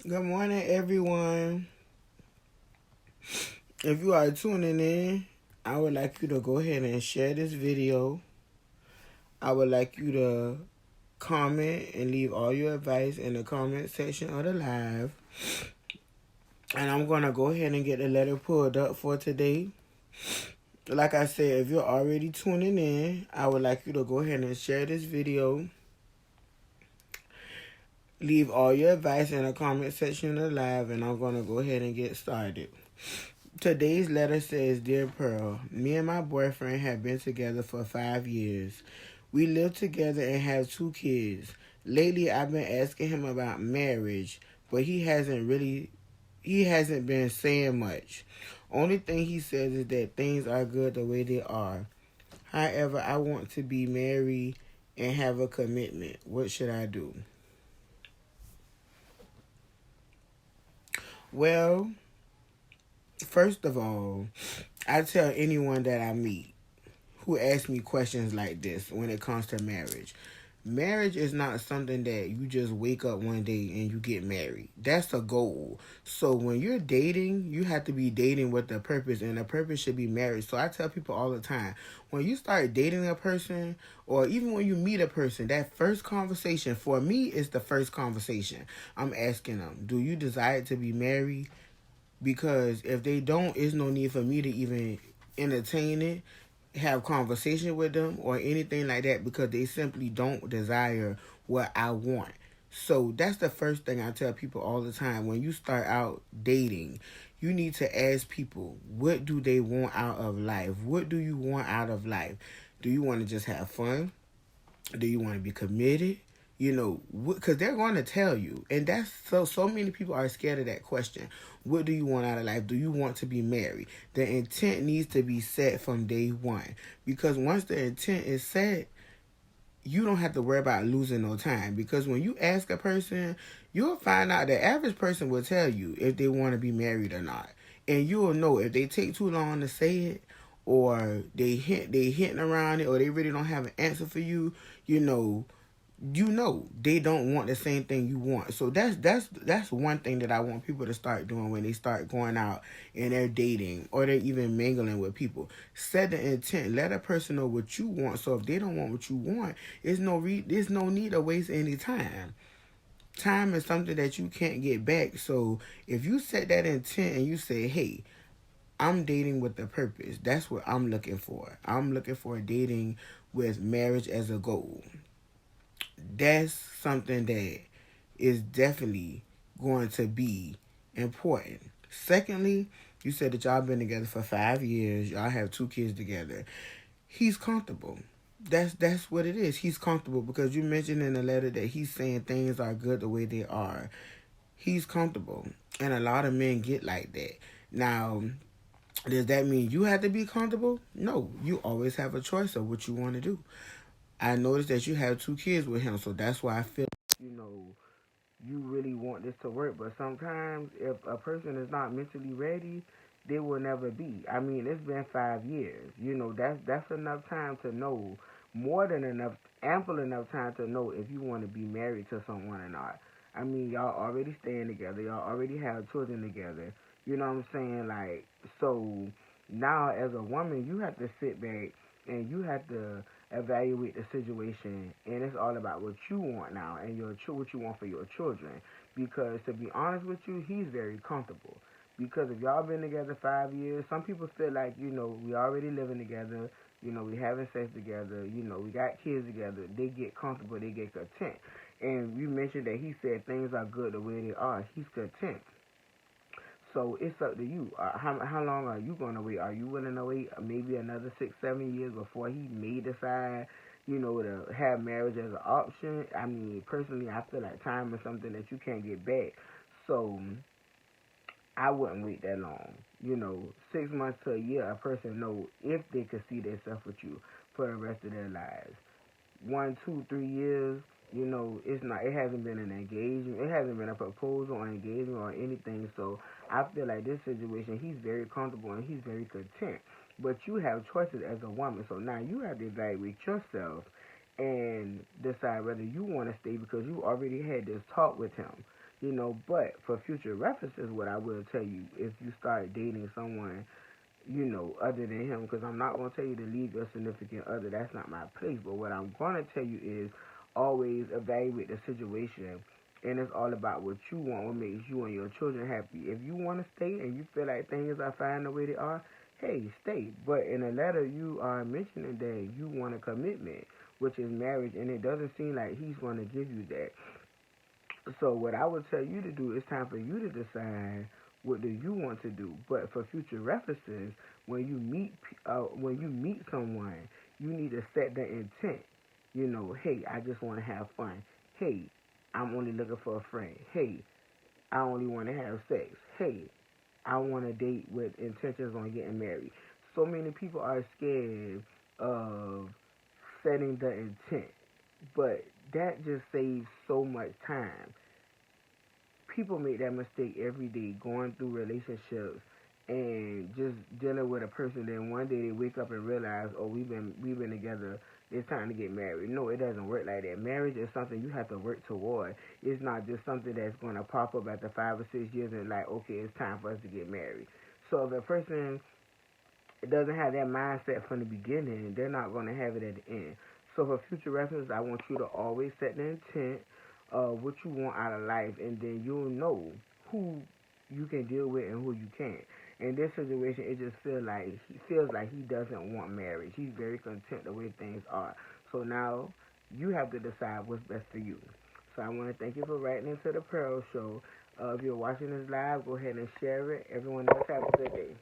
Good morning, everyone. If you are tuning in, I would like you to go ahead and share this video. I would like you to comment and leave all your advice in the comment section of the live. And I'm going to go ahead and get the letter pulled up for today. Like I said, if you're already tuning in, I would like you to go ahead and share this video. Leave all your advice in the comment section of the live, and I'm going to go ahead and get started. Today's letter says, Dear Pearl, me and my boyfriend have been together for 5 years. We live together and have 2 kids. Lately, I've been asking him about marriage, but he hasn't been saying much. Only thing he says is that things are good the way they are. However, I want to be married and have a commitment. What should I do? Well, first of all, I tell anyone that I meet who asks me questions like this when it comes to marriage. Marriage is not something that you just wake up one day and you get married. That's a goal. So when you're dating, you have to be dating with a purpose, and the purpose should be marriage. So I tell people all the time, when you start dating a person, or even when you meet a person, that first conversation, for me, is the first conversation. I'm asking them, do you desire to be married? Because if they don't, there's no need for me to even entertain it, have conversation with them, or anything like that, because they simply don't desire what I want. So that's the first thing I tell people all the time. When you start out dating, you need to ask people, what do they want out of life? What do you want out of life? Do you want to just have fun? Do you want to be committed? You know, because they're going to tell you, and that's so many people are scared of that question. What do you want out of life? Do you want to be married? The intent needs to be set from day one, because once the intent is set, you don't have to worry about losing no time. Because when you ask a person, you'll find out the average person will tell you if they want to be married or not, and you'll know if they take too long to say it, or they hinting around it, or they really don't have an answer for you. You know they don't want the same thing you want. So that's one thing that I want people to start doing when they start going out and they're dating, or they're even mingling with people. Set the intent. Let a person know what you want. So if they don't want what you want, there's no need to waste any time. Time is something that you can't get back. So if you set that intent and you say, hey, I'm dating with a purpose. That's what I'm looking for. I'm looking for dating with marriage as a goal. That's something that is definitely going to be important. Secondly, you said that y'all been together for 5 years. Y'all have 2 kids together. He's comfortable. That's what it is. He's comfortable, because you mentioned in the letter that he's saying things are good the way they are. He's comfortable, and a lot of men get like that. Now, does that mean you have to be comfortable? No, you always have a choice of what you want to do. I noticed that you have 2 kids with him, so that's why I feel, you really want this to work. But sometimes, if a person is not mentally ready, they will never be. I mean, it's been 5 years. That's enough time to know, more than enough, ample enough time to know if you want to be married to someone or not. I mean, y'all already staying together. Y'all already have children together. You know what I'm saying? Like, so now as a woman, you have to sit back and you have to evaluate the situation, and it's all about what you want now, and what you want for your children. Because to be honest with you, he's very comfortable. Because if y'all been together 5 years, some people feel like, we already living together, we having sex together, we got kids together. They get comfortable, they get content. And you mentioned that he said things are good the way they are. He's content. So it's up to you. How long are you going to wait? Are you willing to wait maybe another 6, 7 years before he may decide, to have marriage as an option? I mean, personally, I feel like time is something that you can't get back. So I wouldn't wait that long. 6 months to a year, a person know if they could see themselves with you for the rest of their lives. 1, 2, 3 years, it's not. It hasn't been an engagement. It hasn't been a proposal or engagement or anything. So I feel like this situation, he's very comfortable and he's very content. But you have choices as a woman. So now you have to evaluate yourself and decide whether you want to stay, because you already had this talk with him. But for future references, what I will tell you, if you start dating someone, other than him, because I'm not going to tell you to leave your significant other. That's not my place. But what I'm going to tell you is always evaluate the situation. And it's all about what you want, what makes you and your children happy. If you want to stay and you feel like things are fine the way they are, hey, stay. But in a letter, you are mentioning that you want a commitment, which is marriage, and it doesn't seem like he's going to give you that. So what I would tell you to do, it's time for you to decide what do you want to do. But for future references, when you meet someone, you need to set the intent. Hey, I just want to have fun. Hey, I'm only looking for a friend. Hey, I only want to have sex. Hey, I want to date with intentions on getting married. So many people are scared of setting the intent, but that just saves so much time. People make that mistake every day going through relationships and just dealing with a person. Then one day they wake up and realize, oh, we've been together. It's time to get married. No, it doesn't work like that. Marriage is something you have to work toward. It's not just something that's going to pop up after 5 or 6 years and like, okay, it's time for us to get married. So if a person doesn't have that mindset from the beginning, they're not going to have it at the end. So for future reference, I want you to always set the intent of what you want out of life, and then you'll know who you can deal with and who you can't. In this situation, it just feels like he doesn't want marriage. He's very content the way things are. So now you have to decide what's best for you. So I want to thank you for writing into the Pearl Show. If you're watching this live, go ahead and share it. Everyone else have a good day.